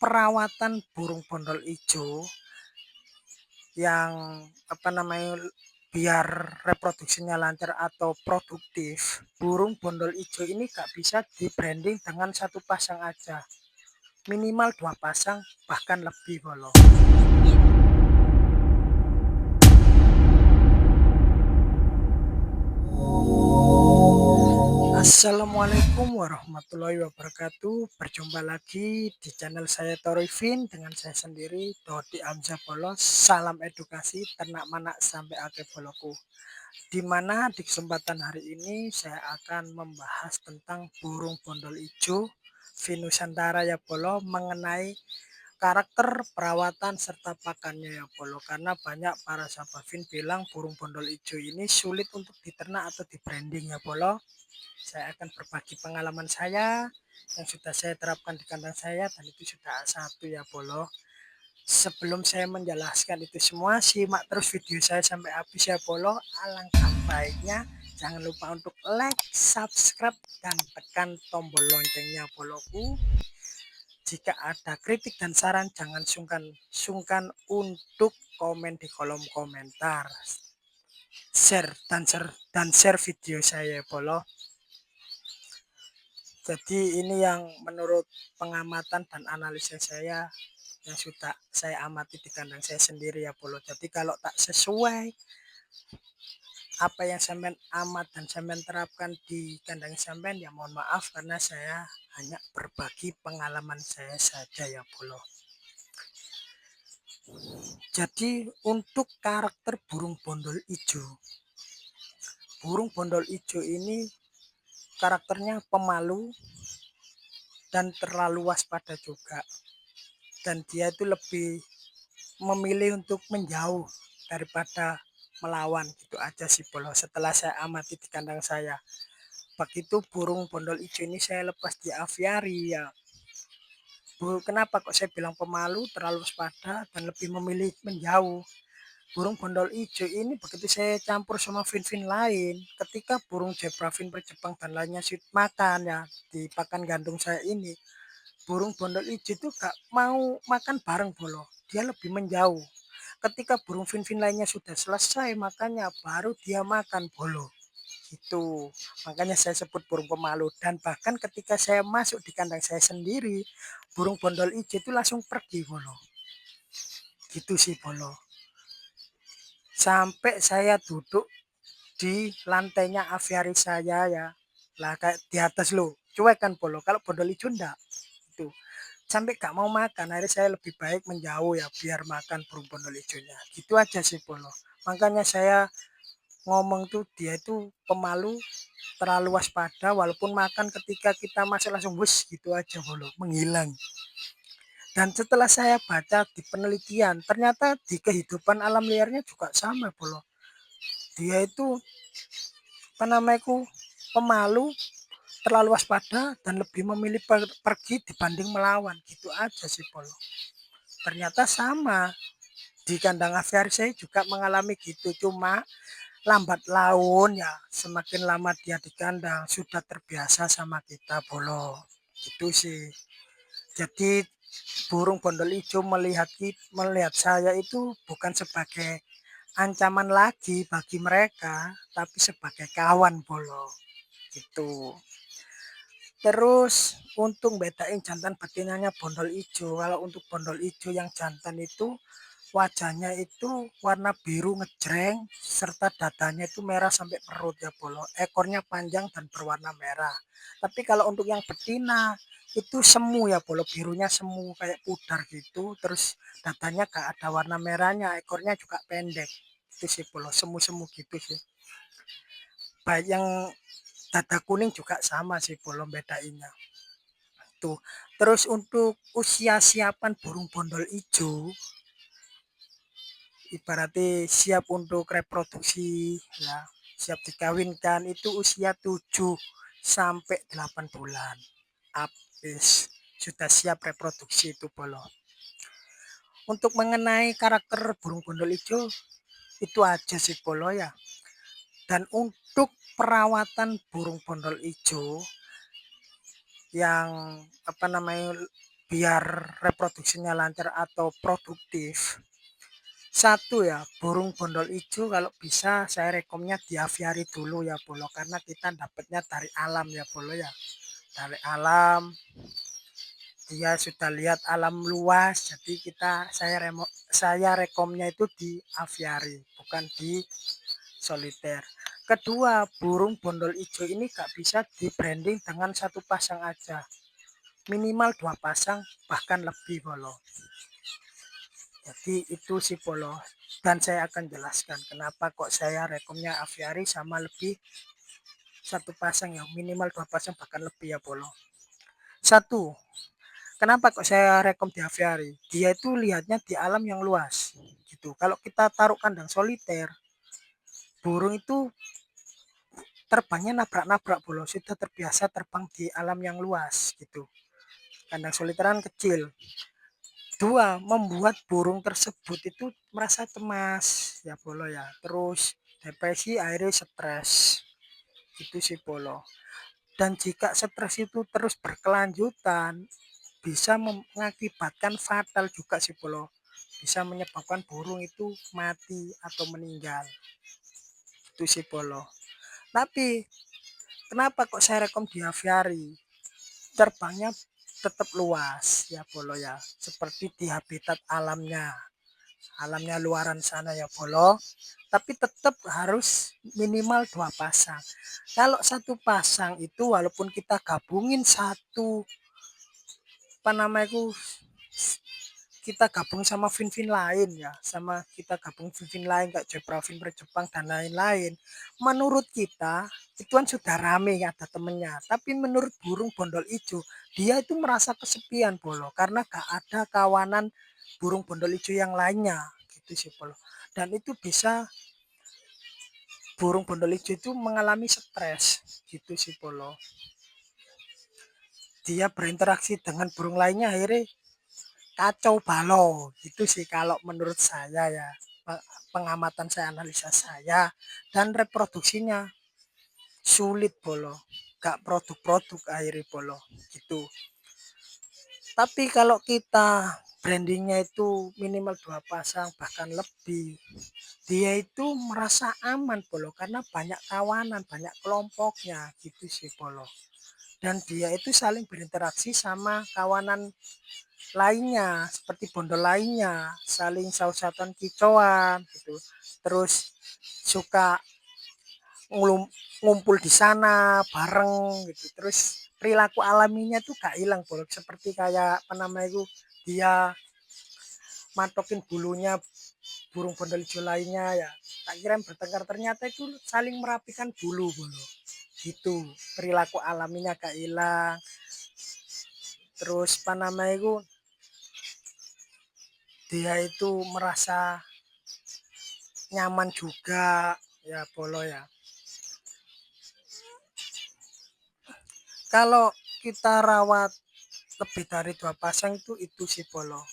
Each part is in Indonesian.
perawatan burung bondol ijo yang biar reproduksinya lancar atau produktif, burung bondol ijo ini gak bisa di branding dengan satu pasang aja, minimal 2 pasang bahkan lebih bolo. Assalamualaikum warahmatullahi wabarakatuh. Berjumpa lagi di channel saya Torifin dengan saya sendiri Dodi Amza Bolos. Salam edukasi ternak manak sampai akhir boloku. Dimana di kesempatan hari ini saya akan membahas tentang burung bondol ijo Vinusantara ya Bolo, mengenai karakter perawatan serta pakannya ya Bolo, karena banyak para sahabat Vin bilang burung bondol ijo ini sulit untuk diternak atau di branding ya Bolo. Saya akan berbagi pengalaman saya yang sudah saya terapkan di kandang saya dan itu sudah satu ya Bolo. Sebelum saya menjelaskan itu semua, simak terus video saya sampai habis ya Bolo. Alangkah baiknya jangan lupa untuk like, subscribe, dan tekan tombol loncengnya Boloku. Jika ada kritik dan saran jangan sungkan untuk komen di kolom komentar. Share video saya Bolo. Jadi ini yang menurut pengamatan dan analisis saya yang sudah saya amati di kandang saya sendiri ya Bolo. Jadi kalau tak sesuai apa yang sampean amat dan sampean terapkan di kandang sampean, ya mohon maaf karena saya hanya berbagi pengalaman saya saja ya Bolo. Jadi untuk karakter burung bondol ijo, burung bondol ijo ini karakternya pemalu dan terlalu waspada juga, dan dia itu lebih memilih untuk menjauh daripada melawan, gitu aja sih Bolo. Setelah saya amati di kandang saya, begitu burung bondol ijo ini saya lepas di aviari ya. Kenapa kok saya bilang pemalu, terlalu waspada dan lebih memilih menjauh? Burung bondol ijo ini begitu saya campur sama fin-fin lain, ketika burung zebra fin Jepang dan lainnya makan ya di pakan gantung saya ini, burung bondol ijo itu gak mau makan bareng Bolo, dia lebih menjauh. Ketika burung fin-fin lainnya sudah selesai makannya, baru dia makan Bolo. Itu makanya saya sebut burung pemalu. Dan bahkan ketika saya masuk di kandang saya sendiri, burung bondol ijo itu langsung pergi Bolo. Gitu sih Bolo. Sampai saya duduk di lantainya aviari saya ya. Lah kayak di atas lo, cuek kan Bolo. Kalau bondol ijo enggak. Itu sampai gak mau makan, akhirnya saya lebih baik menjauh ya biar makan burung bondol ijonya. Gitu aja sih Bolo. Makanya saya ngomong tuh dia itu pemalu, terlalu waspada, walaupun makan ketika kita masuk langsung wes gitu aja Bolo, menghilang. Dan setelah saya baca di penelitian, ternyata di kehidupan alam liarnya juga sama Bolo. Dia itu pemalu, terlalu waspada dan lebih memilih pergi dibanding melawan. Gitu aja sih Bolo. Ternyata sama di kandang aviari saya juga mengalami gitu, cuma lambat laun ya, semakin lama dia di kandang sudah terbiasa sama kita Bolo. Itu sih. Jadi burung bondol ijo melihat saya itu bukan sebagai ancaman lagi bagi mereka, tapi sebagai kawan Bolo. Gitu. Terus untuk bedain jantan betinanya bondol ijo, kalau untuk bondol ijo yang jantan itu wajahnya itu warna biru ngejreng serta dadanya itu merah sampai perut ya Bolo. Ekornya panjang dan berwarna merah. Tapi kalau untuk yang betina itu semu ya Bolo, birunya semu kayak pudar gitu. Terus dadanya gak ada warna merahnya, ekornya juga pendek. Itu sih Bolo, semu-semu gitu sih. Baik yang dada kuning juga sama sih Bolo bedainnya. Tuh. Terus untuk usia siapan burung bondol ijo, ibaratnya siap untuk reproduksi ya, siap dikawinkan itu usia 7 sampai 8 bulan habis sudah siap reproduksi itu Bolo. Untuk mengenai karakter burung bondol ijo itu aja sih Bolo ya. Dan untuk perawatan burung bondol ijo yang biar reproduksinya lancar atau produktif. Satu ya, burung bondol ijo kalau bisa saya rekomnya di aviari dulu ya Bolo, karena kita dapatnya dari alam ya Bolo ya. Dari alam, dia sudah lihat alam luas, jadi saya rekomnya itu di aviari, bukan di soliter. Kedua, burung bondol ijo ini gak bisa di branding dengan satu pasang aja, minimal 2 pasang bahkan lebih Bolo. Jadi itu sih Bolo, dan saya akan jelaskan kenapa kok saya rekomnya aviari sama lebih satu pasang ya, minimal 2 pasang bahkan lebih ya Bolo. Satu, kenapa kok saya rekom di aviari? Dia itu lihatnya di alam yang luas gitu. Kalau kita taruh kandang soliter, burung itu terbangnya nabrak-nabrak Bolo, sudah terbiasa terbang di alam yang luas gitu. Kandang soliteran kecil. Dua, membuat burung tersebut itu merasa cemas ya Bolo ya. Terus depresi, akhirnya stres. Itu sih Bolo. Dan jika stres itu terus berkelanjutan, bisa mengakibatkan fatal juga sih Bolo. Bisa menyebabkan burung itu mati atau meninggal. Itu sih Bolo. Tapi kenapa kok saya rekom di aviari? Terbangnya tetap luas ya Bolo ya. Seperti di habitat alamnya luaran sana ya Bolo, tapi tetap harus minimal 2 pasang. Kalau satu pasang itu walaupun kita gabungin satu apa namanya, kita gabung sama fin-fin lain ya, sama kita gabung fin-fin lain kayak Zebrafin Jepang dan lain-lain, menurut kita itu kan sudah rame ya, ada temennya. Tapi menurut burung bondol ijo, dia itu merasa kesepian Bolo, karena gak ada kawanan burung bondol ijo yang lainnya gitu sih Bolo. Dan itu bisa burung bondol ijo itu mengalami stres gitu sih Bolo. Dia berinteraksi dengan burung lainnya, akhirnya kacau balau gitu sih kalau menurut saya ya, pengamatan saya, analisa saya. Dan reproduksinya sulit Bolo, gak produk-produk akhirnya Bolo gitu. Tapi kalau kita brandingnya itu minimal 2 pasang bahkan lebih, dia itu merasa aman Bolo, karena banyak kawanan, banyak kelompoknya gitu sih Bolo. Dan dia itu saling berinteraksi sama kawanan lainnya seperti bondol lainnya, saling saut-sautan kicauan gitu. Terus suka ngumpul di sana bareng gitu. Terus perilaku alaminya tuh gak hilang Bolo, seperti kayak apa namanya itu, dia matokin bulunya burung bondol hijau lainnya ya. Tak kira bertengkar, ternyata itu saling merapikan bulu Bolo. Gitu. Perilaku alaminya gak hilang. Terus apa namanya itu, dia itu merasa nyaman juga ya Bolo ya. Kalau kita rawat lebih dari 2 pasang itu sih Bolo.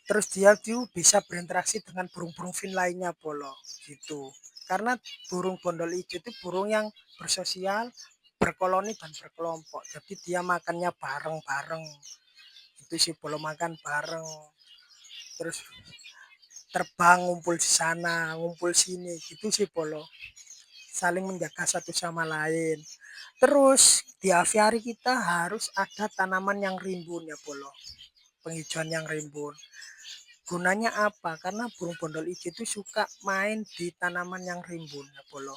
Terus dia tuh bisa berinteraksi dengan burung-burung fin lainnya Bolo gitu. Karena burung bondol ijo itu burung yang bersosial, berkoloni dan berkelompok. Jadi dia makannya bareng-bareng. Itu sih Bolo, makan bareng. Terus terbang ngumpul di sana, ngumpul sini gitu sih Bolo. Saling menjaga satu sama lain. Terus di aviari kita harus ada tanaman yang rimbun ya Bolo. Penghijauan yang rimbun. Gunanya apa? Karena burung bondol ijo itu suka main di tanaman yang rimbun ya Bolo.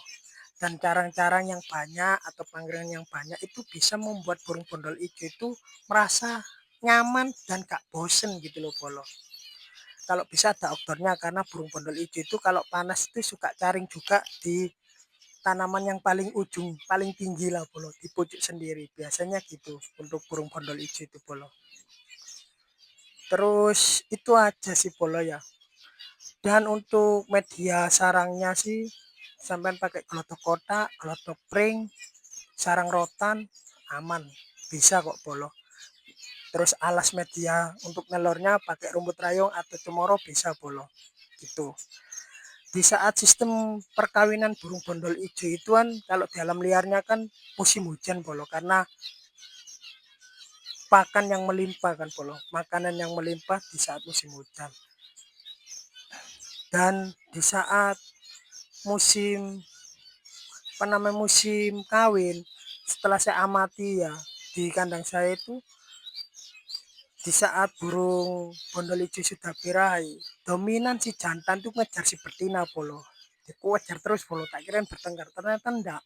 Dan carang-carang yang banyak atau panggilan yang banyak itu bisa membuat burung bondol ijo itu merasa nyaman dan gak bosen gitu loh Bolo. Kalau bisa ada outdoornya, karena burung bondol ijo itu kalau panas itu suka caring juga di tanaman yang paling ujung, paling tinggi lah Bolo, di pucuk sendiri. Biasanya gitu untuk burung bondol ijo itu Bolo. Terus itu aja sih Bolo ya. Dan untuk media sarangnya sih sampai pakai gelotok kotak, gelotok pring, sarang rotan, aman, bisa kok Bolo. Terus alas media untuk nelornya pakai rumput rayong atau cemoro bisa Bolo gitu. Di saat sistem perkawinan burung bondol ijo itu kan, kalau di alam liarnya kan musim hujan Bolo, karena pakan yang melimpah kan Polo, makanan yang melimpah di saat musim hujan. Dan di saat musim musim kawin, setelah saya amati ya di kandang saya itu, di saat burung bondol ijo sudah birahi, dominan si jantan tuh ngejar si betina Polo. Dikejar terus Polo, tak kirain bertengkar, ternyata enggak.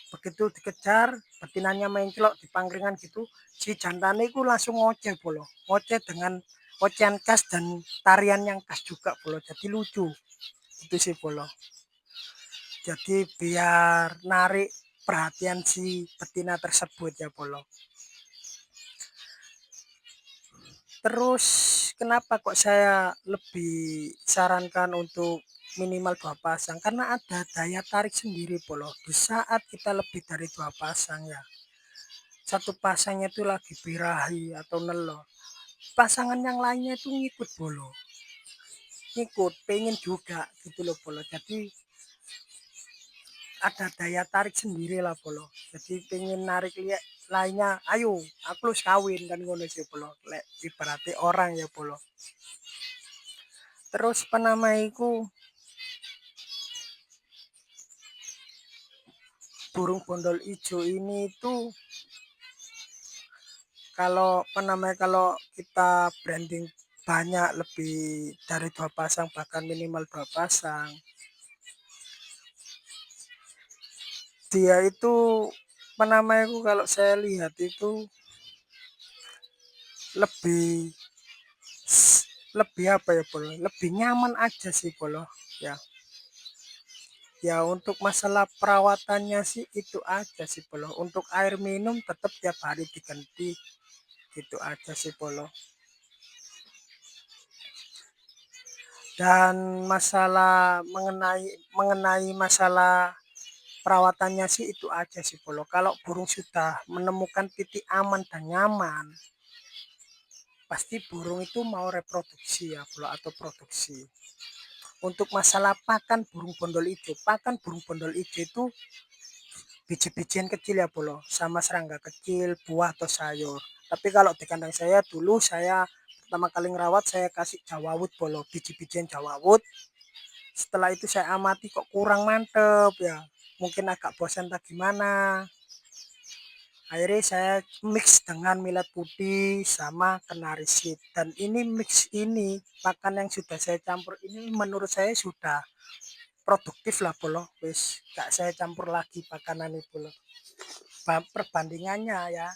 Begitu dikejar, betinanya menclok di pangkringan gitu, si jantan itu langsung ngoceh Polo, ngoceh dengan ocehan khas dan tarian yang khas juga Polo, jadi lucu itu sih Polo. Jadi biar narik perhatian si betina tersebut ya Polo. Terus kenapa kok saya lebih sarankan untuk minimal 2 pasang, karena ada daya tarik sendiri Polo. Di saat kita lebih dari 2 pasang ya, satu pasangnya itu lagi birahi atau nelor, pasangan yang lainnya itu ngikut Polo, ngikut pengen juga gitu loh Polo. Jadi ada daya tarik sendiri lah Polo, jadi pengen narik lihat lainnya, ayo aku harus kawin kan ngono sih Polo, lek ibaratnya orang ya Polo. Terus penamaiku burung bondol ijo ini tuh, kalau kita branding banyak lebih dari 2 pasang, bahkan minimal 2 pasang, dia itu kalau saya lihat itu lebih lebih apa ya Polo, lebih nyaman aja sih Polo ya. Ya untuk masalah perawatannya sih itu aja sih Polo, untuk air minum tetap tiap hari diganti, itu aja sih Polo. Dan masalah mengenai masalah perawatannya sih itu aja sih Polo. Kalau burung sudah menemukan titik aman dan nyaman, pasti burung itu mau reproduksi ya Polo, atau produksi. Untuk masalah pakan burung bondol ijo, itu biji-bijian kecil ya Polo, sama serangga kecil, buah atau sayur. Tapi kalau di kandang saya dulu, saya pertama kali ngerawat saya kasih jawawut Polo, biji-bijian jawawut. Setelah itu saya amati kok kurang mantep ya, mungkin agak bosan tak gimana, akhirnya saya mix dengan millet putih sama kenari seed. Dan ini mix ini, pakan yang sudah saya campur ini menurut saya sudah produktif lah Polo, wis gak saya campur lagi pakanan itu loh. Perbandingannya ya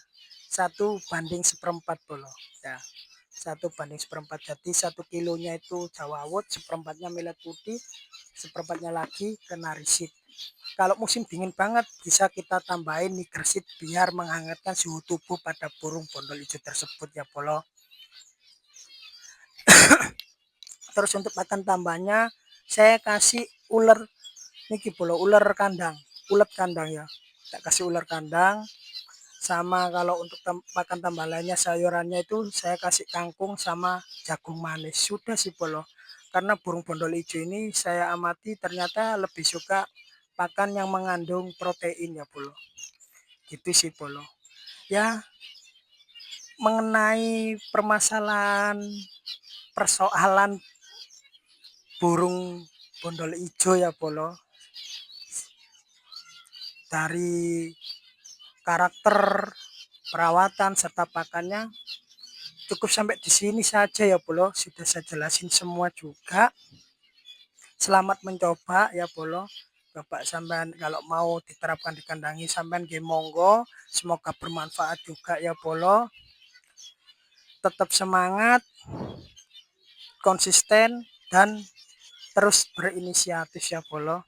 1:1/4 Polo ya, 1:1/4. Jadi 1 kilonya itu jawawut, seperempatnya millet putih, seperempatnya lagi kenari seed. Kalau musim dingin banget bisa kita tambahin nigerseed biar menghangatkan suhu tubuh pada burung bondol hijau tersebut ya Polo. Terus untuk pakan tambahnya saya kasih ular niki Polo, ular kandang, ulet kandang ya. Tak kasih ular kandang, sama kalau untuk pakan tambah lainnya sayurannya itu saya kasih kangkung sama jagung manis. Sudah sih Polo. Karena burung bondol hijau ini saya amati ternyata lebih suka pakan yang mengandung protein ya Polo. Gitu sih Polo. Ya, mengenai persoalan burung bondol ijo ya Polo, dari karakter, perawatan serta pakannya cukup sampai di sini saja ya Polo, sudah saya jelasin semua juga. Selamat mencoba ya Polo. Bapak sampean kalau mau diterapkan di kandangi sampean nggih monggo, semoga bermanfaat juga ya Polo. Tetap semangat, konsisten dan terus berinisiatif ya Polo.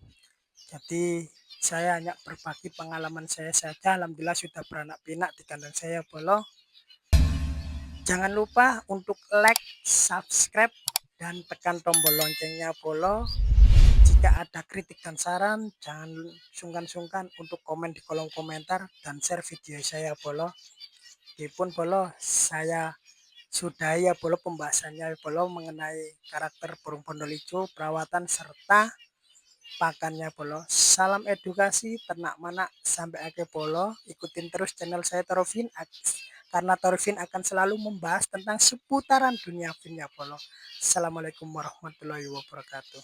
Jadi saya hanya berbagi pengalaman saya saja, alhamdulillah sudah beranak pinak di kandang saya Polo. Jangan lupa untuk like, subscribe, dan tekan tombol loncengnya Polo. Jika ada kritik dan saran, jangan sungkan-sungkan untuk komen di kolom komentar dan share video saya Polo. Meskipun Polo saya sudah ya Polo pembahasannya Polo mengenai karakter burung bondol ijo, perawatan serta pakannya Polo. Salam edukasi ternak manak sampai akhir Polo. Ikutin terus channel saya Tarofin karena Torvin akan selalu membahas tentang seputaran dunia film ya Polo. Assalamualaikum warahmatullahi wabarakatuh.